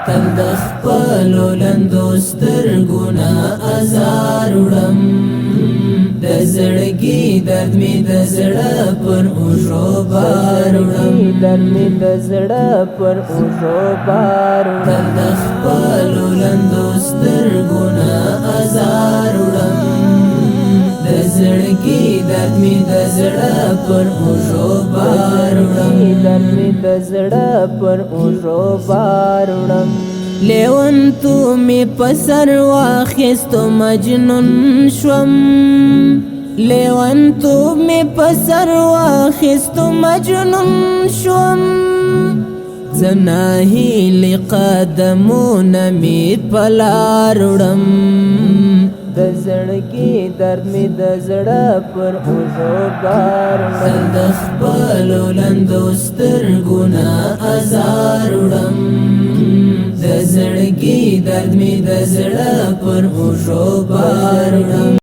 تل د خپلو لندو سترګونه ازار وړم د زړګي درد مې د زړه پر اوږو بار وړم درد مې د زړه پر اوږو بار وړم تل د خپلو لندو سترګونه ازار وړم د زړګي درد مې د زړه پر اوږو بار وړم درد مې د زړه پر اوږو بار وړم لیونتو می پسر واخیستو مجنون شوم لیونتو می پسر واخیستو مجنون شوم زناهیلی قدمونه می پلار وړم د زړګي درد می د زړه پر اوږو بار وړم د خپلو لندو سترګونه ازار وړم د زړګي درد می د زړه پر اوږو بار وړم